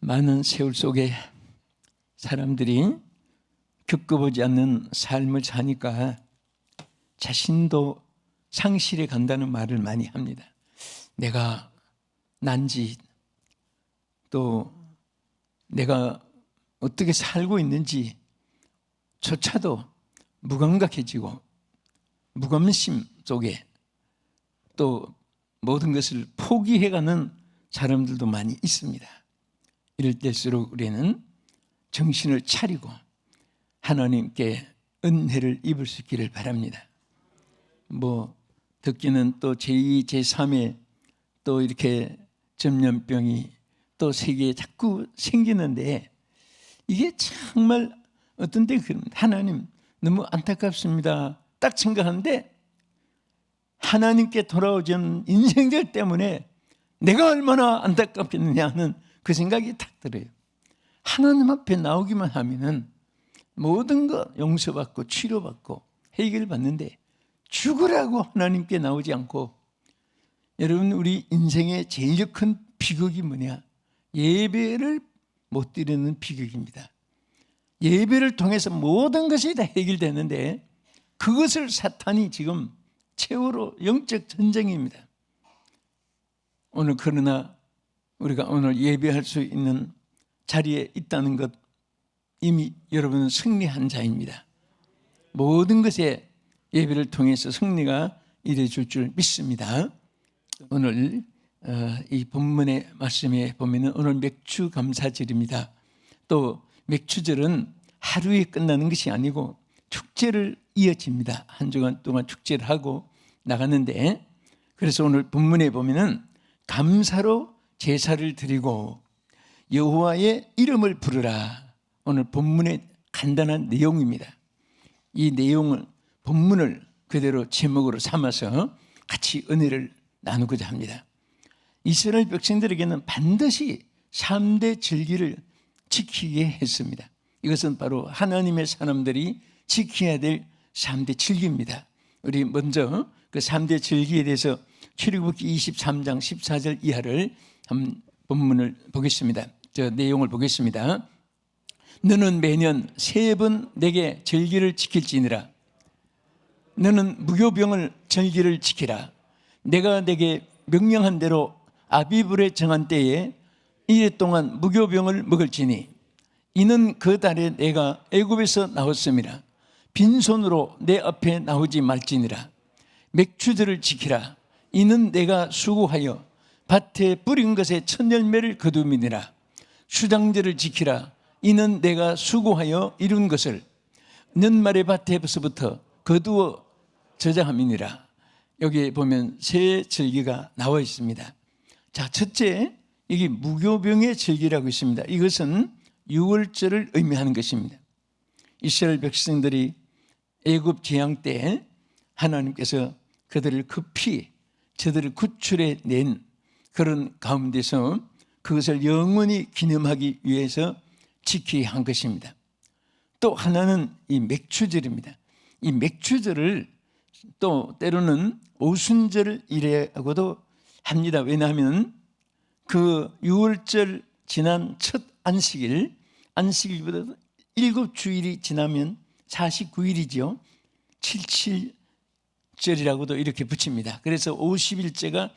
많은 세월 속에 사람들이 겪어보지 않는 삶을 사니까 자신도 상실해 간다는 말을 많이 합니다. 내가 난지, 또 내가 어떻게 살고 있는지 조차도 무감각해지고 무관심 속에 또 모든 것을 포기해가는 사람들도 많이 있습니다. 이럴 때일수록 우리는 정신을 차리고 하나님께 은혜를 입을 수 있기를 바랍니다. 듣기는 또 제2, 제3의 또 이렇게 전염병이 또 세계에 자꾸 생기는데 이게 정말 어떤 때 하나님 너무 안타깝습니다 딱 생각하는데 하나님께 돌아오는 인생들 때문에 내가 얼마나 안타깝겠느냐 하는 그 생각이 딱 들어요. 하나님 앞에 나오기만 하면은 모든 것 용서받고 치료받고 해결받는데 죽으라고 하나님께 나오지 않고, 여러분 우리 인생의 제일 큰 비극이 뭐냐? 예배를 못 드리는 비극입니다. 예배를 통해서 모든 것이 다 해결되는데 그것을 사탄이 지금 최후로 영적 전쟁입니다. 오늘 그러나 우리가 오늘 예배할 수 있는 자리에 있다는 것, 이미 여러분은 승리한 자입니다. 모든 것에 예배를 통해서 승리가 이루어질 줄 믿습니다. 오늘 이 본문의 말씀에 보면 오늘 맥주 감사절입니다. 또 맥주절은 하루에 끝나는 것이 아니고 축제를 이어집니다. 한 주간 동안 축제를 하고 나가는데, 그래서 오늘 본문에 보면은 감사로 제사를 드리고 여호와의 이름을 부르라. 오늘 본문의 간단한 내용입니다. 이 내용을 본문을 그대로 제목으로 삼아서 같이 은혜를 나누고자 합니다. 이스라엘 백성들에게는 반드시 3대 절기를 지키게 했습니다. 이것은 바로 하나님의 사람들이 지켜야 될 3대 절기입니다. 우리 먼저 그 3대 절기에 대해서 출애굽기 23장 14절 이하를 한번 본문을 보겠습니다. 저 내용을 보겠습니다. 너는 매년 3번 내게 절기를 지킬지니라. 너는 무교병을 절기를 지키라. 내가 내게 명령한 대로 아비불에 정한 때에 이래 동안 무교병을 먹을지니 이는 그 달에 내가 애굽에서 나왔음이라. 빈손으로 내 앞에 나오지 말지니라. 맥주절을 지키라. 이는 내가 수고하여 밭에 뿌린 것에 첫 열매를 거둠이니라. 수장절을 지키라. 이는 내가 수고하여 이룬 것을 년말의 밭에서부터 거두어 저장함이니라. 여기 보면 세 절기가 나와 있습니다. 자, 첫째, 이게 무교병의 절기라고 있습니다. 이것은 유월절을 의미하는 것입니다. 이스라엘 백성들이 애굽 재앙 때 하나님께서 그들을 급히 저들을 구출해 낸 그런 가운데서 그것을 영원히 기념하기 위해서 지켜야 한 것입니다. 또 하나는 이 맥주절입니다. 이 맥주절을 또 때로는 오순절이라고도 합니다. 왜냐하면 그 유월절 지난 첫 안식일보다 7주일이 지나면 49일이죠. 77절이라고도 이렇게 붙입니다. 그래서 50일째가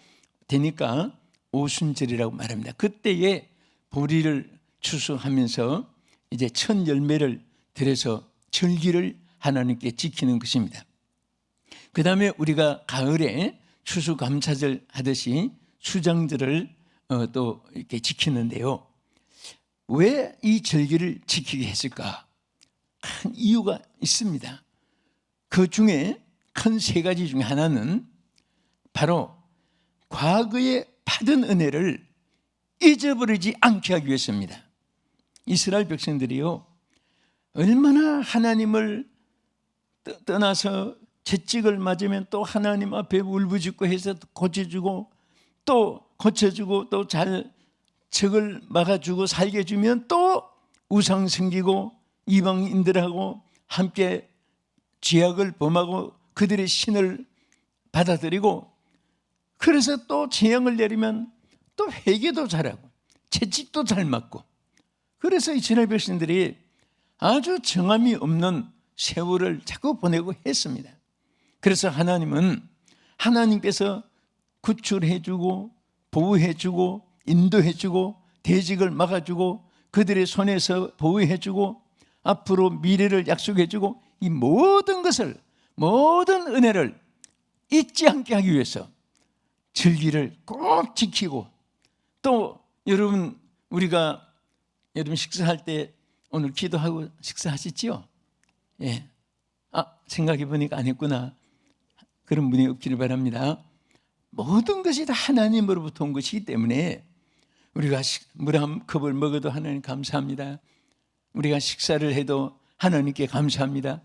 되니까 오순절이라고 말합니다. 그때에 보리를 추수하면서 이제 첫 열매를 들여서 절기를 하나님께 지키는 것입니다. 그 다음에 우리가 가을에 추수감사절 하듯이 수장절을 또 이렇게 지키는데요. 왜 이 절기를 지키게 했을까? 큰 이유가 있습니다. 그 중에 큰 3가지 중에 하나는 바로 과거에 받은 은혜를 잊어버리지 않게 하기 위해서입니다. 이스라엘 백성들이요, 얼마나 하나님을 떠나서 채찍을 맞으면 또 하나님 앞에 울부짖고 해서 고쳐주고 또 고쳐주고 또 잘 적을 막아주고 살게 해주면 또 우상 섬기고 이방인들하고 함께 죄악을 범하고 그들의 신을 받아들이고, 그래서 또 재앙을 내리면 또 회개도 잘하고 채찍도 잘 맞고 그래서 이스라엘 백성들이 아주 정함이 없는 세월을 자꾸 보내고 했습니다. 그래서 하나님은 하나님께서 구출해주고 보호해주고 인도해주고 대적을 막아주고 그들의 손에서 보호해주고 앞으로 미래를 약속해주고 이 모든 것을, 모든 은혜를 잊지 않게 하기 위해서 절기를 꼭 지키고, 또 여러분 우리가 여러분 식사할 때 오늘 기도하고 식사하시지요? 예. 생각해 보니까 안 했구나. 그런 분이 없기를 바랍니다. 모든 것이 다 하나님으로부터 온 것이기 때문에 우리가 물 한 컵을 먹어도 하나님 감사합니다. 우리가 식사를 해도 하나님께 감사합니다.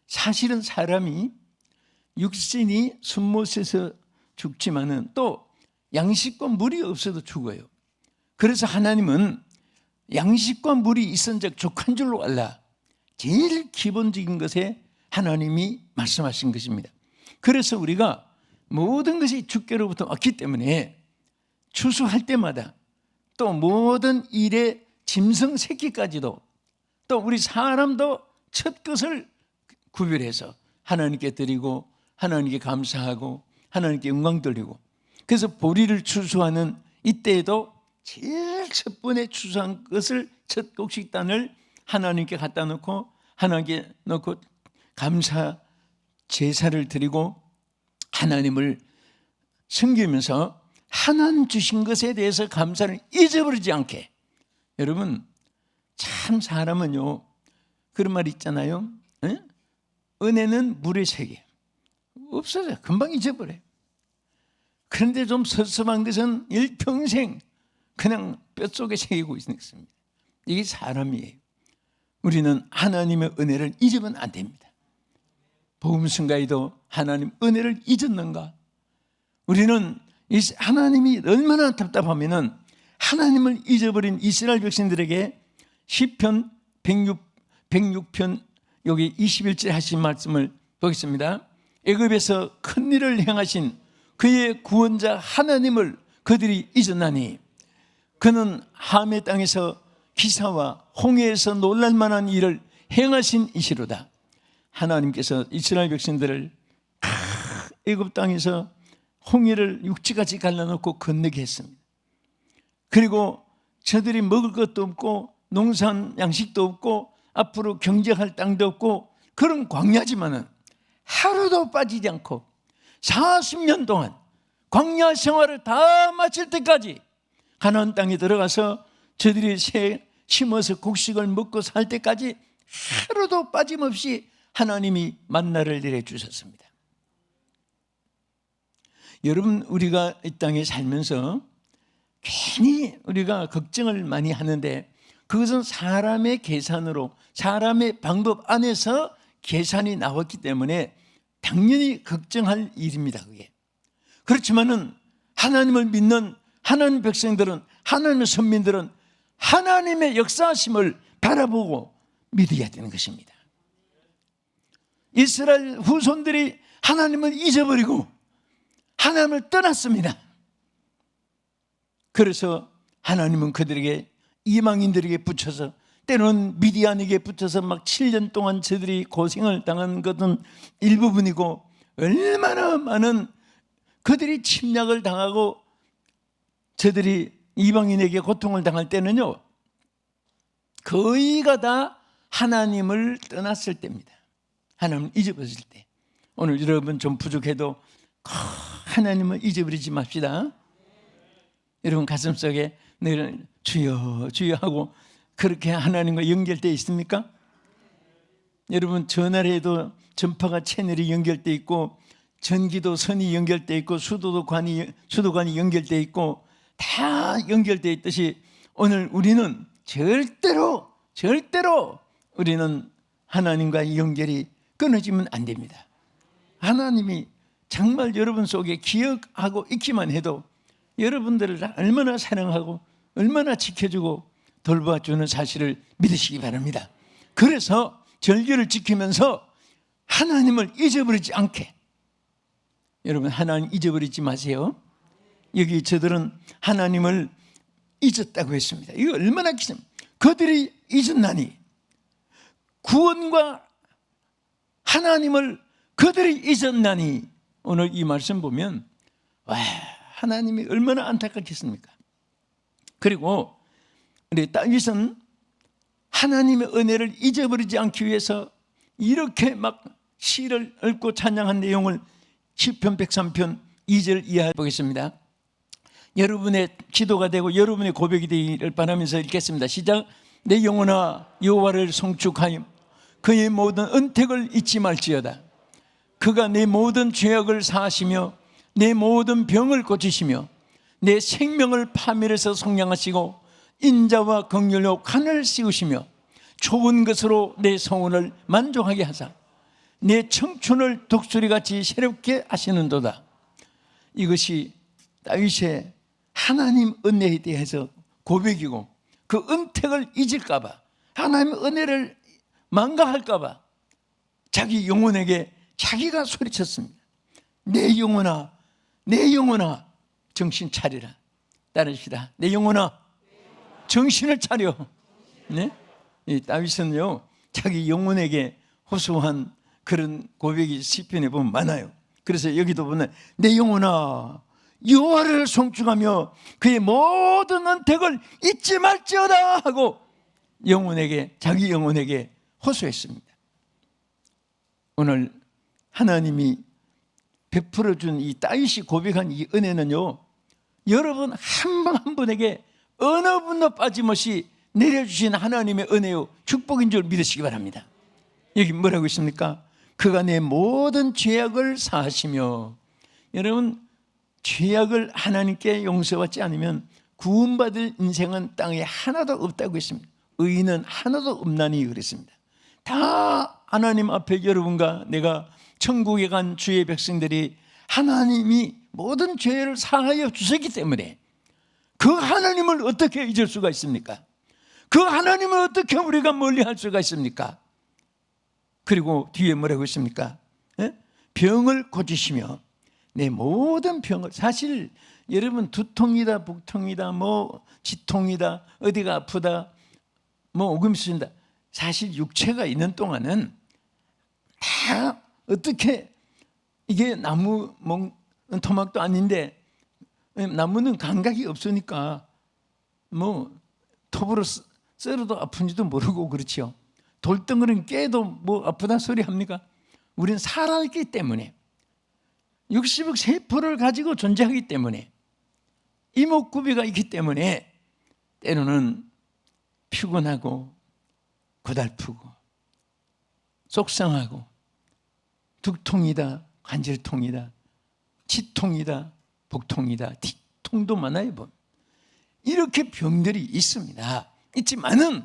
사실은 사람이 육신이 숨못쉬어서 죽지만은 또 양식과 물이 없어도 죽어요. 그래서 하나님은 양식과 물이 있은즉 족한 줄로 알라. 제일 기본적인 것에 하나님이 말씀하신 것입니다. 그래서 우리가 모든 것이 주께로부터 왔기 때문에 추수할 때마다 또 모든 일의 짐승 새끼까지도 또 우리 사람도 첫 것을 구별해서 하나님께 드리고 하나님께 감사하고 하나님께 영광 돌리고, 그래서 보리를 추수하는 이때에도 제일 첫 번에 추수한 것을 첫 곡식단을 하나님께 갖다 놓고 하나님께 놓고 감사 제사를 드리고 하나님을 섬기면서 하나님 주신 것에 대해서 감사를 잊어버리지 않게. 여러분 참 사람은요 그런 말 있잖아요. 에? 은혜는 물의 세계. 없어져요. 금방 잊어버려요. 그런데 좀 섭섭한 것은 일평생 그냥 뼛속에 새기고 있습니다. 이게 사람이에요. 우리는 하나님의 은혜를 잊으면 안 됩니다. 복음성가에도 하나님 은혜를 잊었는가? 우리는 하나님이 얼마나 답답하면은 하나님을 잊어버린 이스라엘 백성들에게 시편 106편 여기 21절 하신 말씀을 보겠습니다. 애굽에서 큰 일을 행하신 그의 구원자 하나님을 그들이 잊었나니 그는 함의 땅에서 기사와 홍해에서 놀랄만한 일을 행하신 이시로다. 하나님께서 이스라엘 백성들을 애굽 땅에서 홍해를 육지같이 갈라놓고 건너게 했습니다. 그리고 저들이 먹을 것도 없고 농산 양식도 없고 앞으로 경작할 땅도 없고 그런 광야지만은 하루도 빠지지 않고 40년 동안 광야 생활을 다 마칠 때까지 가나안 땅에 들어가서 저들이 새 심어서 곡식을 먹고 살 때까지 하루도 빠짐없이 하나님이 만나를 내려주셨습니다. 여러분 우리가 이 땅에 살면서 괜히 우리가 걱정을 많이 하는데 그것은 사람의 계산으로 사람의 방법 안에서 계산이 나왔기 때문에 당연히 걱정할 일입니다. 그게. 그렇지만은 하나님을 믿는 하나님 백성들은, 하나님의 선민들은 하나님의 역사하심을 바라보고 믿어야 되는 것입니다. 이스라엘 후손들이 하나님을 잊어버리고 하나님을 떠났습니다. 그래서 하나님은 그들에게 이방인들에게 붙여서 때로는 미디안에게 붙여서 막 7년 동안 저들이 고생을 당한 것은 일부분이고 얼마나 많은 그들이 침략을 당하고 저들이 이방인에게 고통을 당할 때는요 거의가 다 하나님을 떠났을 때입니다. 하나님을 잊어버렸을 때. 오늘 여러분 좀 부족해도 하나님을 잊어버리지 맙시다. 여러분 가슴속에 늘 주여 주여 하고 그렇게 하나님과 연결되어 있습니까? 여러분 전화를 해도 전파가 채널이 연결되어 있고 전기도 선이 연결되어 있고 수도관이 연결되어 있고 다 연결되어 있듯이 오늘 우리는 절대로 우리는 하나님과의 연결이 끊어지면 안 됩니다. 하나님이 정말 여러분 속에 기억하고 있기만 해도 여러분들을 얼마나 사랑하고 얼마나 지켜주고 돌봐주는 사실을 믿으시기 바랍니다. 그래서 절기를 지키면서 하나님을 잊어버리지 않게. 여러분 하나님 잊어버리지 마세요. 여기 저들은 하나님을 잊었다고 했습니다. 이거 얼마나 기습. 그들이 잊었나니, 구원과 하나님을 그들이 잊었나니. 오늘 이 말씀 보면 와, 하나님이 얼마나 안타깝겠습니까? 그리고 우리 다윗은 하나님의 은혜를 잊어버리지 않기 위해서 이렇게 막 시를 읊고 찬양한 내용을 시편 103편 2절 이하해 보겠습니다. 여러분의 기도가 되고 여러분의 고백이 되기를 바라면서 읽겠습니다. 시작. 내 영혼아 여호와를 송축하여 그의 모든 은택을 잊지 말지어다. 그가 내 모든 죄악을 사하시며 내 모든 병을 고치시며 내 생명을 파멸해서 속량하시고 인자와 긍휼로 칸을 씌우시며 좋은 것으로 내 성혼을 만족하게 하사 내 청춘을 독수리같이 새롭게 하시는도다. 이것이 다윗의 하나님 은혜에 대해서 고백이고, 그 은택을 잊을까 봐, 하나님의 은혜를 망가할까 봐 자기 영혼에게 자기가 소리쳤습니다. 내 영혼아, 내 영혼아 정신 차리라. 따르시다. 내 영혼아 정신을 차려. 네? 이 다윗은요 자기 영혼에게 호소한 그런 고백이 시편에 보면 많아요. 그래서 여기도 보면 내 영혼아 여호와를 송축하며 그의 모든 은택을 잊지 말지어다 하고 영혼에게, 자기 영혼에게 호소했습니다. 오늘 하나님이 베풀어 준 이 다윗이 고백한 이 은혜는요, 여러분 한 분 한 분에게 어느 분도 빠짐없이 내려주신 하나님의 은혜요 축복인 줄 믿으시기 바랍니다. 여기 뭐라고 있습니까? 그가 내 모든 죄악을 사하시며. 여러분, 죄악을 하나님께 용서받지 않으면 구원받을 인생은 땅에 하나도 없다고 했습니다. 의인은 하나도 없나니 그랬습니다. 다 하나님 앞에 여러분과 내가 천국에 간 주의 백성들이 하나님이 모든 죄를 사하여 주셨기 때문에 그 하나님을 어떻게 잊을 수가 있습니까? 그 하나님을 어떻게 우리가 멀리할 수가 있습니까? 그리고 뒤에 뭐라고 했습니까? 병을 고치시며 내 모든 병을, 사실 여러분 두통이다 복통이다 뭐 지통이다 어디가 아프다 뭐 오금 쓰신다, 사실 육체가 있는 동안은 다 어떻게, 이게 나무 토막도 아닌데 나무는 감각이 없으니까 뭐 톱으로 썰어도 아픈지도 모르고 그렇죠. 돌덩어리는 깨도 뭐 아프다 소리 합니까? 우리는 살아있기 때문에, 60억 세포를 가지고 존재하기 때문에, 이목구비가 있기 때문에 때로는 피곤하고 고달프고 속상하고 두통이다 관절통이다 치통이다 복통이다 뒤통도 많아요. 뭐. 이렇게 병들이 있습니다. 있지만은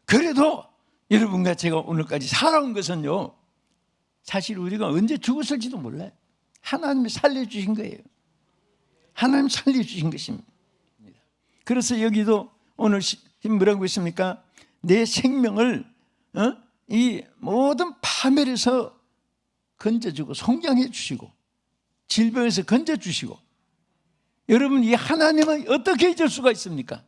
그래도 여러분과 제가 오늘까지 살아온 것은요, 사실 우리가 언제 죽었을지도 몰라요. 하나님이 살려주신 거예요. 하나님 살려주신 것입니다. 그래서 여기도 오늘 뭐라고 했습니까? 내 생명을 이 모든 파멸에서 건져주고 속량해 주시고 질병에서 건져주시고. 여러분, 이 하나님을 어떻게 잊을 수가 있습니까?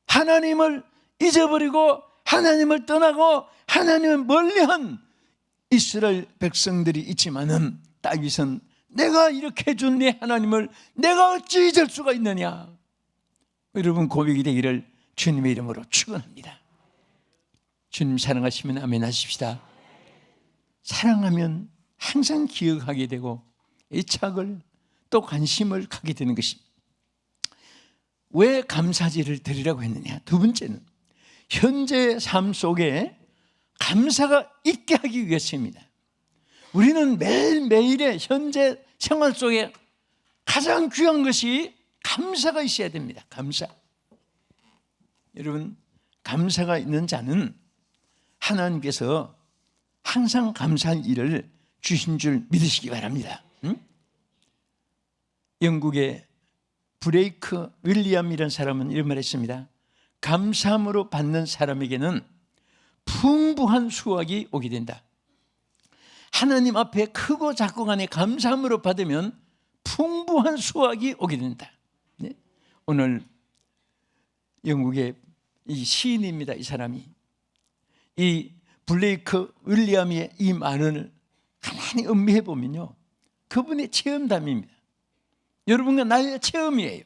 하나님을 잊어버리고 하나님을 떠나고 하나님을 멀리한 이스라엘 백성들이 있지만은 다윗은 내가 이렇게 해준 내 하나님을 내가 어찌 잊을 수가 있느냐. 여러분, 고백이 되기를 주님의 이름으로 축원합니다. 주님 사랑하시면 아멘 하십시다. 사랑하면 항상 기억하게 되고 애착을 또 관심을 갖게 되는 것입니다. 왜 감사제를 드리라고 했느냐? 두 번째는 현재 삶 속에 감사가 있게 하기 위해서입니다. 우리는 매일매일의 현재 생활 속에 가장 귀한 것이 감사가 있어야 됩니다. 감사. 여러분, 감사가 있는 자는 하나님께서 항상 감사할 일을 주신 줄 믿으시기 바랍니다. 영국의 브레이크 윌리엄이라는 사람은 이런 말을 했습니다. 감사함으로 받는 사람에게는 풍부한 수확이 오게 된다. 하나님 앞에 크고 작고 간에 감사함으로 받으면 풍부한 수확이 오게 된다. 네? 오늘 영국의 이 시인입니다. 이 사람이. 이 블레이크 윌리엄의 이 말을 가만히 음미해 보면요, 그분의 체험담입니다. 여러분과 나의 체험이에요.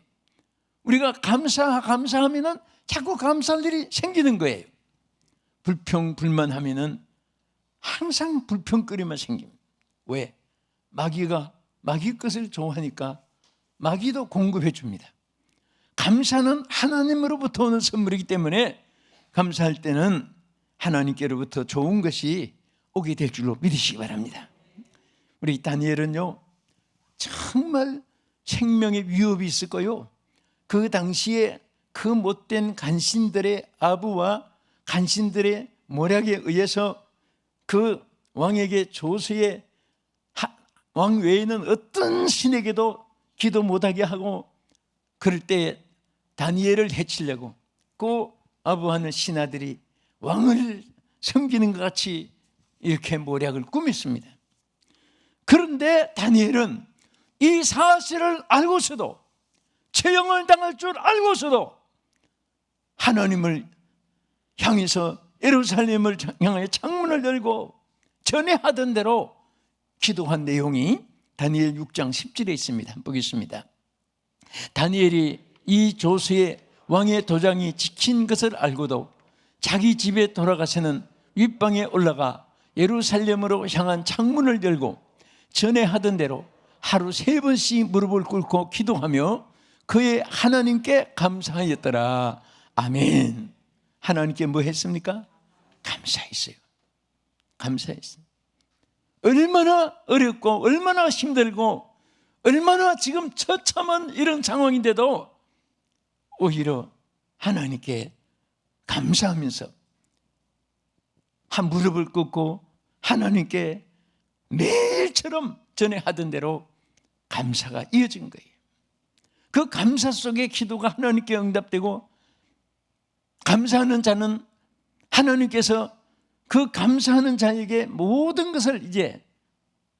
우리가 감사하면은 자꾸 감사할 일이 생기는 거예요. 불평불만하면은 항상 불평거리만 생깁니다. 왜? 마귀가 마귀 것을 좋아하니까 마귀도 공급해 줍니다. 감사는 하나님으로부터 오는 선물이기 때문에 감사할 때는 하나님께로부터 좋은 것이 오게 될 줄로 믿으시기 바랍니다. 우리 다니엘은요, 정말 생명의 위협이 있을 거요. 그 당시에 그 못된 간신들의 아부와 간신들의 모략에 의해서 그 왕에게 조서에 왕 외에는 어떤 신에게도 기도 못하게 하고, 그럴 때 다니엘을 해치려고 그 아부하는 신하들이 왕을 섬기는 것 같이 이렇게 모략을 꾸몄습니다. 그런데 다니엘은 이 사실을 알고서도, 처형을 당할 줄 알고서도 하나님을 향해서 예루살렘을 향하여 창문을 열고 전에 하던 대로 기도한 내용이 다니엘 6장 10절에 있습니다. 보겠습니다. 다니엘이 이 조서에 왕의 도장이 찍힌 것을 알고도 자기 집에 돌아가서는 윗방에 올라가 예루살렘으로 향한 창문을 열고 전에 하던 대로 하루 3번씩 무릎을 꿇고 기도하며 그의 하나님께 감사하였더라. 아멘. 하나님께 뭐 했습니까? 감사했어요. 감사했어요. 얼마나 어렵고 얼마나 힘들고 얼마나 지금 처참한 이런 상황인데도 오히려 하나님께 감사하면서 한 무릎을 꿇고 하나님께 매일처럼 전에 하던 대로 감사가 이어진 거예요. 그 감사 속에 기도가 하나님께 응답되고, 감사하는 자는 하나님께서 그 감사하는 자에게 모든 것을, 이제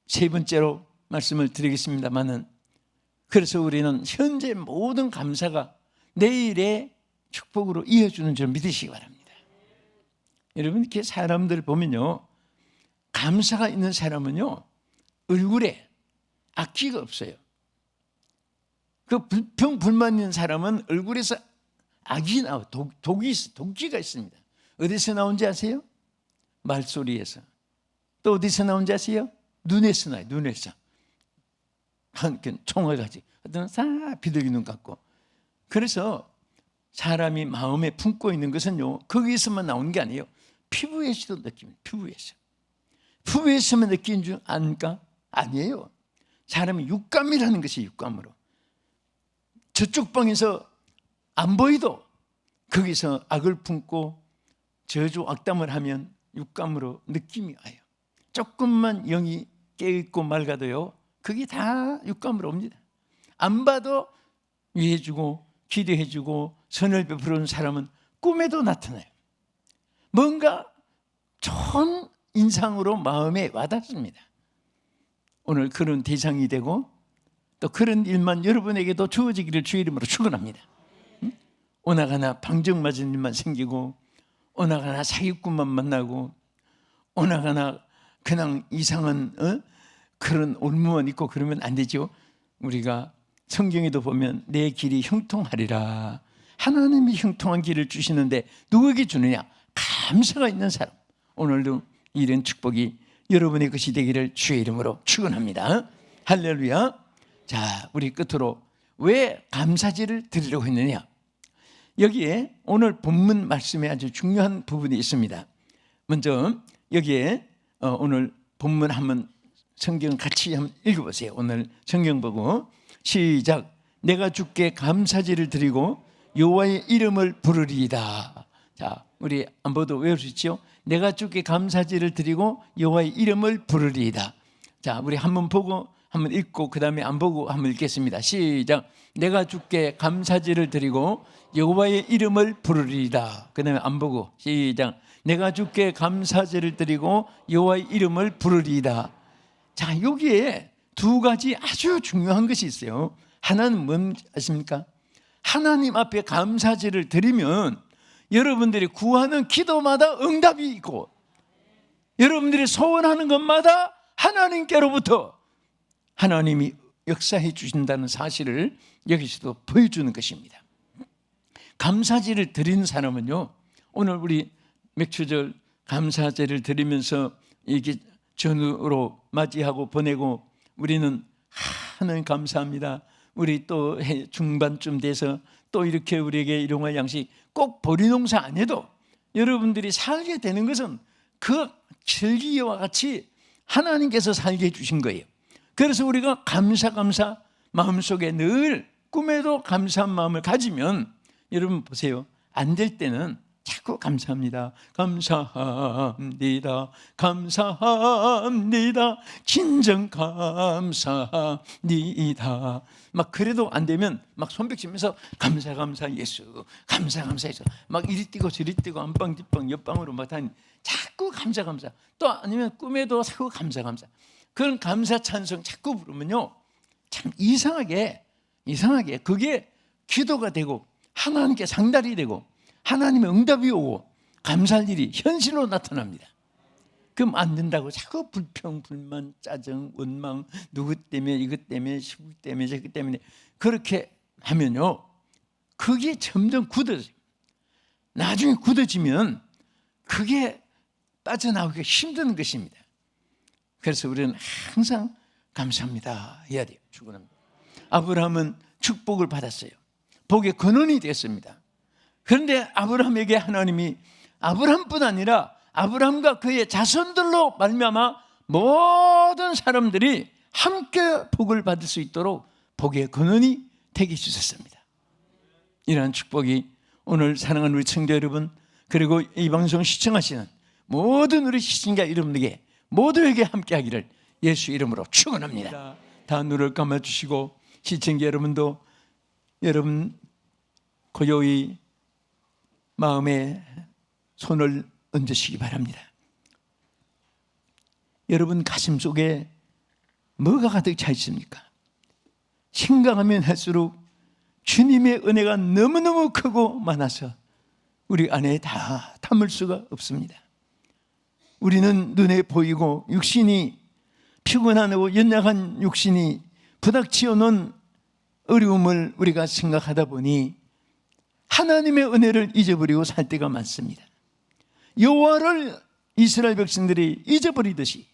세 번째로 말씀을 드리겠습니다만은, 그래서 우리는 현재 모든 감사가 내일의 축복으로 이어주는 줄 믿으시기 바랍니다. 여러분, 이렇게 사람들 보면요, 감사가 있는 사람은요, 얼굴에 악기가 없어요. 그 불평 불만 있는 사람은 얼굴에서 악이 나와, 독기가 있습니다. 어디서 나온지 아세요? 말소리에서. 또 어디서 나온지 아세요? 눈에서 나요. 눈에서. 한 총알같이 어떤 싹 비둘기 눈 같고. 그래서 사람이 마음에 품고 있는 것은요, 거기에서만 나오는 게 아니에요. 피부에서도 느낍니다. 피부에서만 느끼는 줄 아니까? 아니에요. 사람이 육감이라는 것이 육감으로. 저쪽 방에서 안 보이도 거기서 악을 품고 저주 악담을 하면 육감으로 느낌이 와요. 조금만 영이 깨있고 맑아도요, 그게 다 육감으로 옵니다. 안 봐도 위해주고 기도해주고 선을 베푸는 사람은 꿈에도 나타나요. 뭔가 좋은 인상으로 마음에 와닿습니다. 오늘 그런 대상이 되고 또 그런 일만 여러분에게도 주어지기를 주의 이름으로 축원합니다. 오나가나 방정맞은 일만 생기고, 오나가나 사기꾼만 만나고, 오나가나 그냥 이상한 그런 올무만 있고 그러면 안 되죠. 우리가 성경에도 보면 내 길이 형통하리라. 하나님이 형통한 길을 주시는데 누구에게 주느냐? 감사가 있는 사람. 오늘도 이런 축복이 여러분의 것이 되기를 주의 이름으로 축원합니다. 할렐루야. 자, 우리 끝으로 왜 감사제를 드리려고 했느냐? 여기에 오늘 본문 말씀에 아주 중요한 부분이 있습니다. 먼저 여기에 오늘 본문 한번 성경 같이 한번 읽어보세요. 오늘 성경 보고 시작. 내가 주께 감사제를 드리고 여호와의 이름을 부르리이다. 자, 우리 안보도 외울 수 있죠? 내가 주께 감사제를 드리고 여호와의 이름을 부르리이다. 자, 우리 한번 보고 한번 읽고 그 다음에 안 보고 한번 읽겠습니다. 시작. 내가 주께 감사제를 드리고 여호와의 이름을 부르리이다. 그 다음에 안 보고 시작. 내가 주께 감사제를 드리고 여호와의 이름을 부르리이다. 자, 여기에 두 가지 아주 중요한 것이 있어요. 하나는 뭔지 아십니까? 하나님 앞에 감사제를 드리면 여러분들이 구하는 기도마다 응답이 있고 여러분들이 소원하는 것마다 하나님께로부터 하나님이 역사해 주신다는 사실을 여기서도 보여주는 것입니다. 감사제를 드린 사람은요, 오늘 우리 맥주절 감사제를 드리면서 이게 전후로 맞이하고 보내고 우리는 하나님 감사합니다. 우리 또 중반쯤 돼서 또 이렇게 우리에게 일용할 양식, 꼭 보리농사 안 해도 여러분들이 살게 되는 것은 그 절기와 같이 하나님께서 살게 해주신 거예요. 그래서 우리가 감사 마음속에 늘 꿈에도 감사한 마음을 가지면, 여러분 보세요, 안 될 때는 자꾸 감사합니다, 감사합니다, 감사합니다, 진정 감사합니다. 막 그래도 안 되면 막 손뼉치면서 감사 예수, 감사 예수, 막 이리 뛰고 저리 뛰고 안방 뒷방 옆방으로 막 다니, 자꾸 감사. 또 아니면 꿈에도 자꾸 감사. 그런 감사 찬송 자꾸 부르면요, 참 이상하게 그게 기도가 되고 하나님께 상달이 되고 하나님의 응답이 오고 감사할 일이 현실로 나타납니다. 그럼 안 된다고 자꾸 불평, 불만, 짜증, 원망, 누구 때문에, 이것 때문에, 시국 때문에, 저것 때문에 그렇게 하면요, 그게 점점 굳어져요. 나중에 굳어지면 그게 빠져나오기가 힘든 것입니다. 그래서 우리는 항상 감사합니다 해야 돼요. 축원합니다. 아브라함은 축복을 받았어요. 복의 근원이 됐습니다. 그런데 아브라함에게 하나님이 아브라함뿐 아니라 아브라함과 그의 자손들로 말미암아 모든 사람들이 함께 복을 받을 수 있도록 복의 근원이 되게 해주셨습니다. 이러한 축복이 오늘 사랑하는 우리 청자 여러분, 그리고 이 방송 시청하시는 모든 우리 시청자 여러분에게 모두에게 함께 하기를 예수 이름으로 축원합니다. 다 눈을 감아주시고 시청자 여러분도 여러분 고요히 마음에 손을 얹으시기 바랍니다. 여러분 가슴 속에 뭐가 가득 차 있습니까? 생각하면 할수록 주님의 은혜가 너무너무 크고 많아서 우리 안에 다 담을 수가 없습니다. 우리는 눈에 보이고 육신이 피곤하고 연약한 육신이 부닥치어 놓은 어려움을 우리가 생각하다 보니 하나님의 은혜를 잊어버리고 살 때가 많습니다. 여호와를 이스라엘 백성들이 잊어버리듯이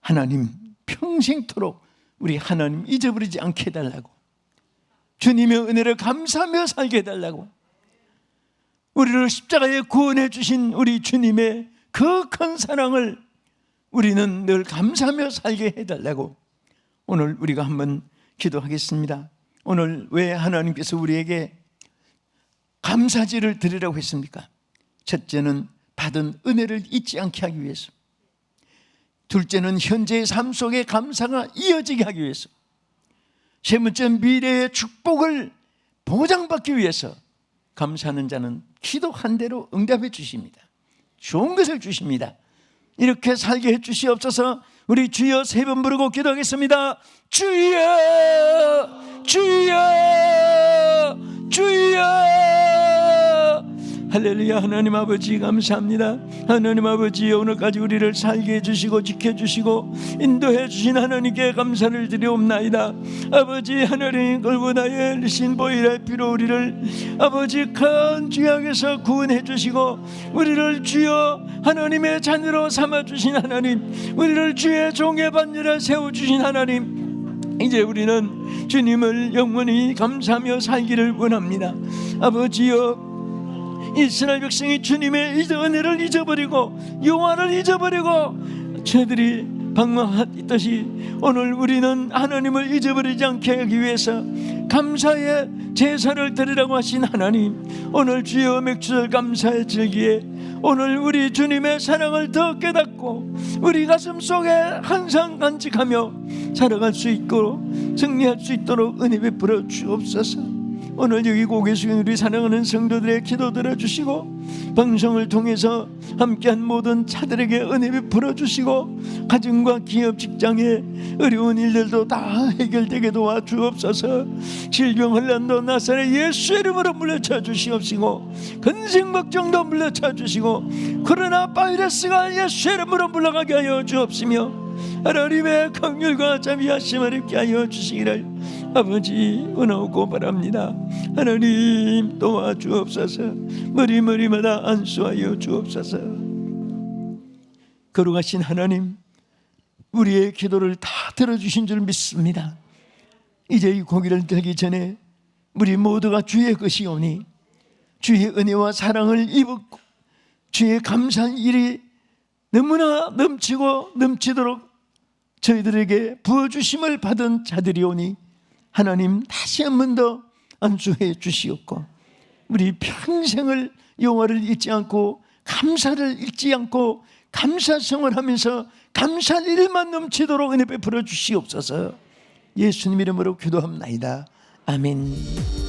하나님 평생토록 우리 하나님 잊어버리지 않게 해달라고, 주님의 은혜를 감사하며 살게 해달라고, 우리를 십자가에 구원해 주신 우리 주님의 그 큰 사랑을 우리는 늘 감사하며 살게 해달라고 오늘 우리가 한번 기도하겠습니다. 오늘 왜 하나님께서 우리에게 감사제를 드리라고 했습니까? 첫째는 받은 은혜를 잊지 않게 하기 위해서, 둘째는 현재의 삶 속에 감사가 이어지게 하기 위해서, 세 번째 미래의 축복을 보장받기 위해서 감사하는 자는 기도한 대로 응답해 주십니다. 좋은 것을 주십니다. 이렇게 살게 해 주시옵소서. 우리 주여 세 번 부르고 기도하겠습니다. 주여, 주여, 주여. 할렐루야. 하나님 아버지 감사합니다. 하나님 아버지, 오늘까지 우리를 살게 해주시고 지켜주시고 인도해 주신 하나님께 감사를 드리옵나이다. 아버지 하나님, 골고다의 신보일의 피로 우리를 아버지 큰 죄악에서 구원해 주시고 우리를 주여 하나님의 자녀로 삼아주신 하나님, 우리를 주의 종의 반열에 세워주신 하나님, 이제 우리는 주님을 영원히 감사하며 살기를 원합니다. 아버지여, 이스라엘 백성이 주님의 은혜를 잊어버리고 여호와를 잊어버리고 저들이 방황했듯이 오늘 우리는 하나님을 잊어버리지 않게 하기 위해서 감사의 제사를 드리라고 하신 하나님, 오늘 주여 맥주절 감사의 절기에 오늘 우리 주님의 사랑을 더 깨닫고 우리 가슴 속에 항상 간직하며 살아갈 수 있고 승리할 수 있도록 은혜 베풀어 주옵소서. 오늘 여기 고개 숙인 우리 사랑하는 성도들의 기도 들어주시고 방송을 통해서 함께한 모든 자들에게 은혜 베풀어 주시고 가정과 기업 직장에 어려운 일들도 다 해결되게 도와주옵소서. 질병 혼란도 나사렛 예수의 이름으로 물려쳐 주시옵시고 근심걱정도 물려쳐 주시고 코로나 바이러스가 예수의 이름으로 물러가게 하여 주옵시며 하나님의 긍휼과 자비하심을 입게 하여 주시기를 아버지 원하고 바랍니다. 하나님 도와주옵소서. 머리마다 안수하여 주옵소서. 거룩하신 하나님, 우리의 기도를 다 들어주신 줄 믿습니다. 이제 이 고기를 들기 전에 우리 모두가 주의 것이오니 주의 은혜와 사랑을 입었고 주의 감사한 일이 너무나 넘치고 넘치도록 저희들에게 부어주심을 받은 자들이오니 하나님 다시 한 번 더 안수해 주시옵고 우리 평생을 여호와를 잊지 않고 감사를 잊지 않고 감사성을 하면서 감사할 일만 넘치도록 은혜 베풀어 주시옵소서. 예수님 이름으로 기도합나이다. 아멘.